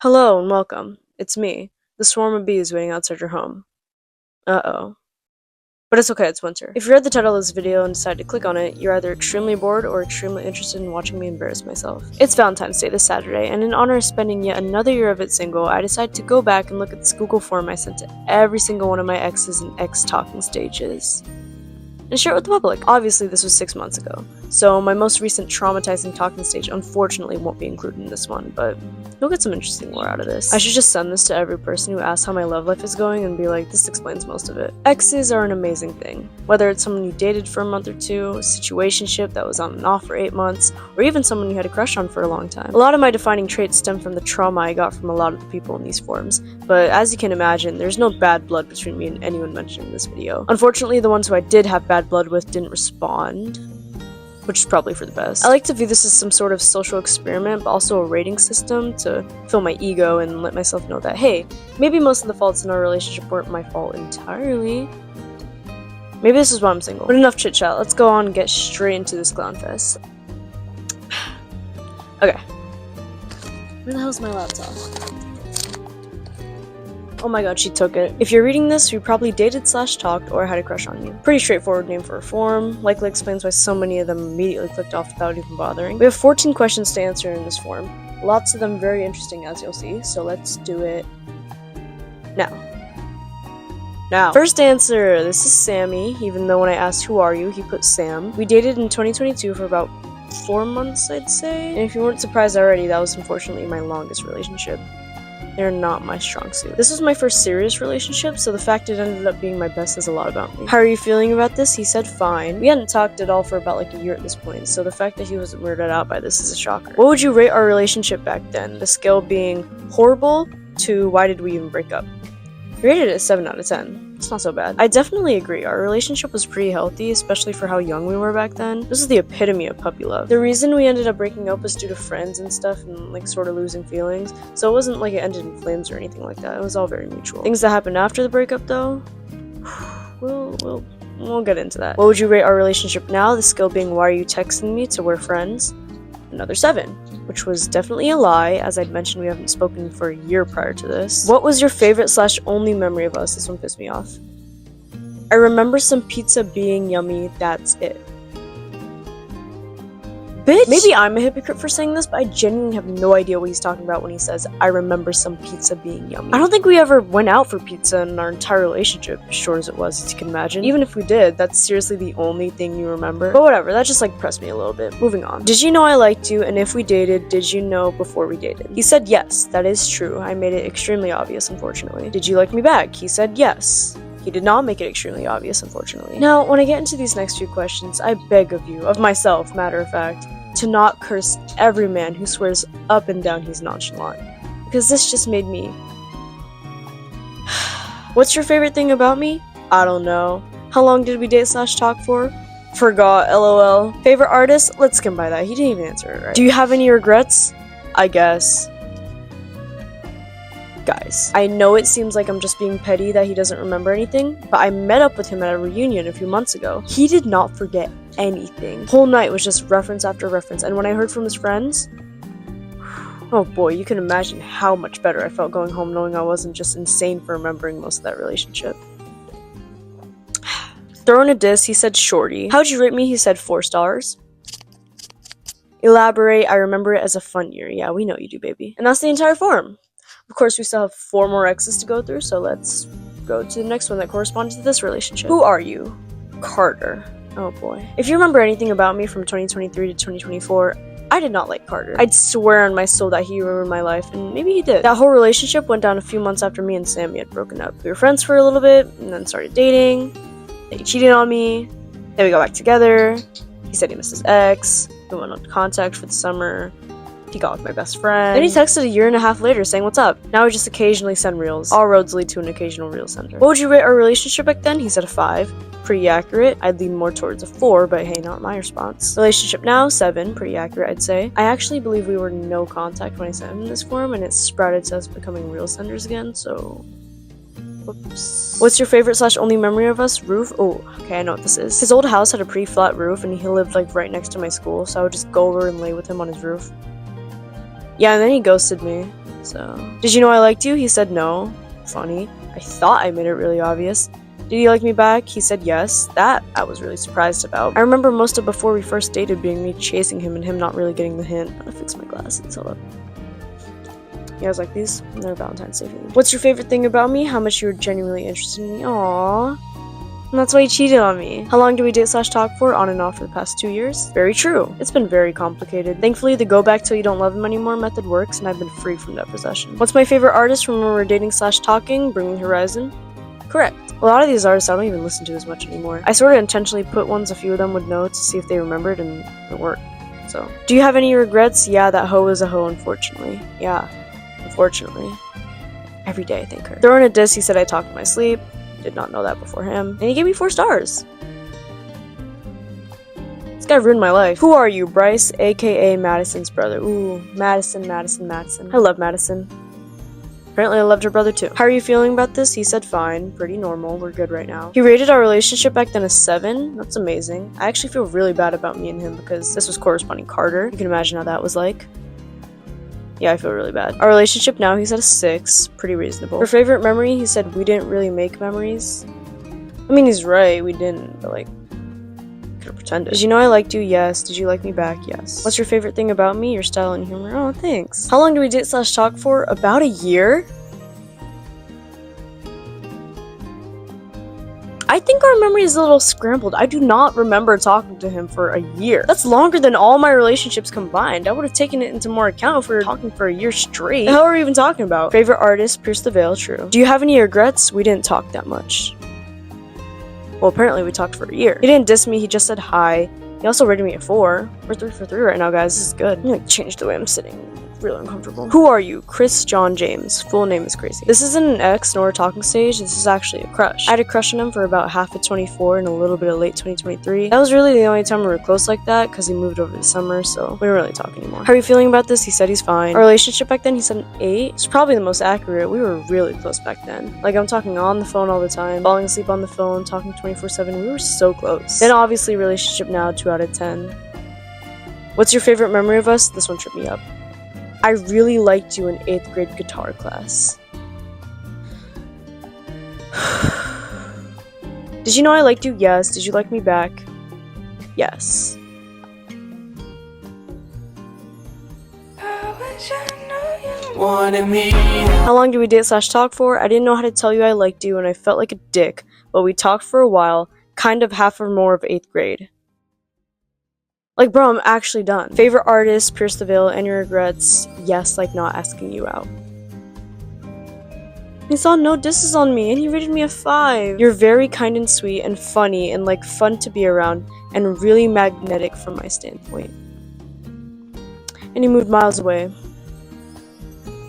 Hello and welcome. It's me, the swarm of bees waiting outside your home. Uh-oh. But it's okay, it's winter. If you read the title of this video and decided to click on it, you're either extremely bored or extremely interested in watching me embarrass myself. It's Valentine's Day this Saturday, and in honor of spending yet another year of it single, I decided to go back and look at this Google form I sent to every single one of my exes and ex-talking stages and share it with the public. Obviously, this was 6 months ago, so my most recent traumatizing talking stage unfortunately won't be included in this one, but you'll get some interesting lore out of this. I should just send this to every person who asks how my love life is going and be like, this explains most of it. Exes are an amazing thing. Whether it's someone you dated for a month or two, a situationship that was on and off for 8 months, or even someone you had a crush on for a long time. A lot of my defining traits stem from the trauma I got from a lot of the people in these forums, but as you can imagine, there's no bad blood between me and anyone mentioned in this video. Unfortunately, the ones who I did have bad blood with didn't respond, which is probably for the best. I like to view this as some sort of social experiment, but also a rating system to fill my ego and let myself know that, hey, maybe most of the faults in our relationship weren't my fault entirely. Maybe this is why I'm single. But enough chit chat, let's go on and get straight into this clown fest. Okay. Where the hell's my laptop? Oh my god, she took it. If you're reading this, you probably dated/talked or had a crush on you. Pretty straightforward name for a form, likely explains why so many of them immediately clicked off without even bothering. We have 14 questions to answer in this form, lots of them very interesting as you'll see, so let's do it now. First answer, this is Sammy, even though when I asked who are you, he put Sam. We dated in 2022 for about 4 months, I'd say, and if you weren't surprised already, that was unfortunately my longest relationship. They're not my strong suit. This was my first serious relationship, so the fact it ended up being my best says a lot about me. How are you feeling about this? He said fine. We hadn't talked at all for about like a year at this point, so the fact that he wasn't weirded out by this is a shocker. What would you rate our relationship back then? The scale being horrible to why did we even break up? I rated it a 7 out of 10. It's not so bad. I definitely agree. Our relationship was pretty healthy, especially for how young we were back then. This is the epitome of puppy love. The reason we ended up breaking up was due to friends and stuff and like sort of losing feelings. So it wasn't like it ended in flames or anything like that. It was all very mutual. Things that happened after the breakup though, we'll get into that. What would you rate our relationship now? The scale being why are you texting me to we're friends? Another 7. Which was definitely a lie, as I'd mentioned we haven't spoken for a year prior to this. What was your favorite/only memory of us? This one pissed me off. I remember some pizza being yummy, that's it. Bitch! Maybe I'm a hypocrite for saying this, but I genuinely have no idea what he's talking about when he says, I remember some pizza being yummy. I don't think we ever went out for pizza in our entire relationship, as short as it was, as you can imagine. Even if we did, that's seriously the only thing you remember. But whatever, that just like pressed me a little bit. Moving on. Did you know I liked you, and if we dated, did you know before we dated? He said yes, that is true. I made it extremely obvious, unfortunately. Did you like me back? He said yes. He did not make it extremely obvious, unfortunately. Now, when I get into these next few questions, I beg of you, of myself, matter of fact, to not curse every man who swears up and down he's nonchalant, because this just made me. What's your favorite thing about me? I don't know. How long did we date/talk for? Forgot, lol. Favorite artist? Let's skim by that, he didn't even answer it right. Do you have any regrets? I guess. Guys, I know it seems like I'm just being petty that he doesn't remember anything, but I met up with him at a reunion a few months ago. He did not forget anything. Whole night was just reference after reference, and when I heard from his friends, oh boy, you can imagine how much better I felt going home knowing I wasn't just insane for remembering most of that relationship. Throwing a diss, he said shorty. How'd you rate me? He said 4 stars. Elaborate, I remember it as a fun year. Yeah, we know you do, baby. And that's the entire form. Of course, we still have 4 more exes to go through, so let's go to the next one that corresponds to this relationship. Who are you? Carter. Oh boy. If you remember anything about me from 2023 to 2024, I did not like Carter. I'd swear on my soul that he ruined my life, and maybe he did. That whole relationship went down a few months after me and Sammy had broken up. We were friends for a little bit, and then started dating. Then he cheated on me. Then we got back together. He said he missed his ex. We went on contact for the summer. He got with my best friend. Then he texted a year and a half later saying what's up. Now we just occasionally send reels. All roads lead to an occasional reel sender. What would you rate our relationship back then? He said a 5. Pretty accurate. I'd lean more towards a 4, but hey, not my response. Relationship now, 7. Pretty accurate, I'd say. I actually believe we were no contact when I sent him this form, and it sprouted to us becoming reel senders again, so whoops. What's your favorite/only memory of us? Roof? Oh, okay, I know what this is. His old house had a pretty flat roof, and he lived like right next to my school, so I would just go over and lay with him on his roof. Yeah, and then he ghosted me. So, did you know I liked you? He said no. Funny. I thought I made it really obvious. Did he like me back? He said yes. That I was really surprised about. I remember most of before we first dated being me chasing him and him not really getting the hint. I'm gonna fix my glasses. Hold up. You guys like these? They're Valentine's Day themed. What's your favorite thing about me? How much you were genuinely interested in me? Aww. And that's why he cheated on me. How long do we date/talk for? On and off for the past 2 years? Very true. It's been very complicated. Thankfully, the go back till you don't love him anymore method works, and I've been free from that possession. What's my favorite artist from when we were dating/talking? Bringing Horizon? Correct. A lot of these artists I don't even listen to as much anymore. I sort of intentionally put ones a few of them would know to see if they remembered, and it worked. So, do you have any regrets? Yeah, that hoe is a hoe, unfortunately. Yeah, unfortunately. Every day I thank her. Throwing a diss, he said I talked in my sleep. Did not know that before him. And he gave me 4 stars. This guy ruined my life. Who are you? Bryce, aka Madison's brother. Ooh, Madison. I love Madison. Apparently I loved her brother too. How are you feeling about this? He said fine. Pretty normal. We're good right now. He rated our relationship back then a 7. That's amazing. I actually feel really bad about me and him because this was corresponding Carter. You can imagine how that was like. Yeah, I feel really bad. Our relationship now, he's at a 6. Pretty reasonable. Her favorite memory, he said we didn't really make memories. I mean, he's right, we didn't, but like, could've pretended. Did you know I liked you? Yes. Did you like me back? Yes. What's your favorite thing about me? Your style and humor. Oh, thanks. How long do we date/talk for? About a year? I think our memory is a little scrambled. I do not remember talking to him for a year. That's longer than all my relationships combined. I would have taken it into more account if we were talking for a year straight. The hell are we even talking about? Favorite artist? Pierce the Veil. True. Do you have any regrets? We didn't talk that much. Well, apparently we talked for a year. He didn't diss me, he just said hi. He also rated me a 4. We're 3 for 3 right now, guys. This is good. I'm gonna change the way I'm sitting. Really uncomfortable. Who are you? Chris John James. Full name is crazy. This isn't an ex nor a talking stage. This is actually a crush. I had a crush on him for about half of 24 and a little bit of late 2023. That was really the only time we were close like that because he moved over the summer, so we don't really talk anymore. How are you feeling about this? He said he's fine. Our relationship back then, he said an 8. It's probably the most accurate. We were really close back then. Like, I'm talking on the phone all the time, falling asleep on the phone, talking 24/7. We were so close. Then obviously relationship now, 2 out of 10. What's your favorite memory of us? This one tripped me up. I really liked you in 8th grade guitar class. Did you know I liked you? Yes. Did you like me back? Yes. How long did we date/talk for? I didn't know how to tell you I liked you and I felt like a dick, but we talked for a while, kind of half or more of 8th grade. Like, bro, I'm actually done. Favorite artist? Pierce the Veil. Any regrets? Yes, like not asking you out. He saw no disses on me and he rated me a 5. You're very kind and sweet and funny and like fun to be around and really magnetic from my standpoint. And he moved miles away.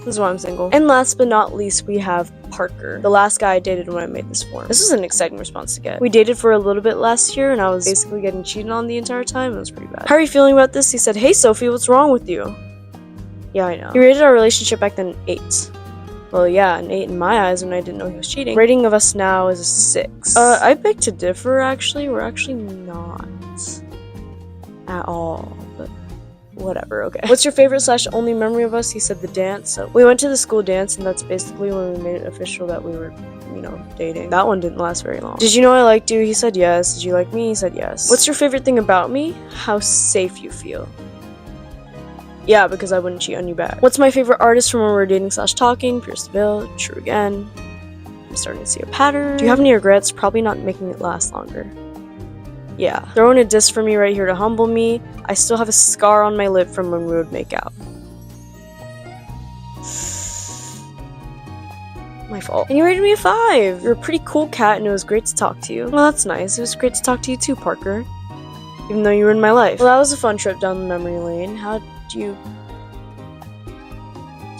This is why I'm single. And last but not least, we have Parker, the last guy I dated when I made this form. This was an exciting response to get. We dated for a little bit last year and I was basically getting cheated on the entire time. It was pretty bad. How are you feeling about this? He said, hey Sophie, what's wrong with you? Yeah, I know. He rated our relationship back then an 8. Well, yeah, an 8 in my eyes when I didn't know he was cheating. Rating of us now is a 6. I beg to differ, actually. We're actually not at all, but whatever, okay. What's your favorite/only memory of us? He said the dance. So we went to the school dance and that's basically when we made it official that we were, dating. That one didn't last very long. Did you know I liked you? He said yes. Did you like me? He said yes. What's your favorite thing about me? How safe you feel. Yeah, because I wouldn't cheat on you back. What's my favorite artist from when we were dating/talking? Pierce the Veil. True again. I'm starting to see a pattern. Do you have any regrets? Probably not making it last longer. Yeah. Throwing a diss for me right here to humble me. I still have a scar on my lip from when we would make out. My fault. And you rated me a 5. You're a pretty cool cat and it was great to talk to you. Well, that's nice. It was great to talk to you too, Parker. Even though you were in my life. Well, that was a fun trip down the memory lane. How'd you...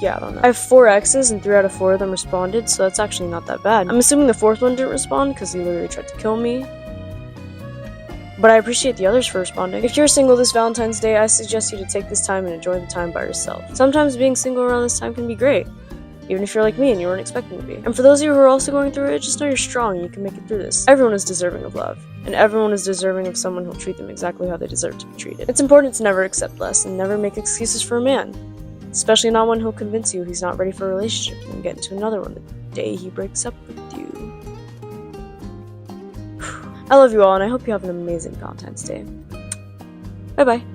Yeah, I don't know. I have 4 exes and 3 out of 4 of them responded, so that's actually not that bad. I'm assuming the 4th one didn't respond because he literally tried to kill me. But I appreciate the others for responding. If you're single this Valentine's Day, I suggest you to take this time and enjoy the time by yourself. Sometimes being single around this time can be great, even if you're like me and you weren't expecting to be. And for those of you who are also going through it, just know you're strong and you can make it through this. Everyone is deserving of love, and everyone is deserving of someone who'll treat them exactly how they deserve to be treated. It's important to never accept less and never make excuses for a man. Especially not when he'll convince you he's not ready for a relationship and then get into another one the day he breaks up with you. I love you all, and I hope you have an amazing Valentine's Day. Bye bye.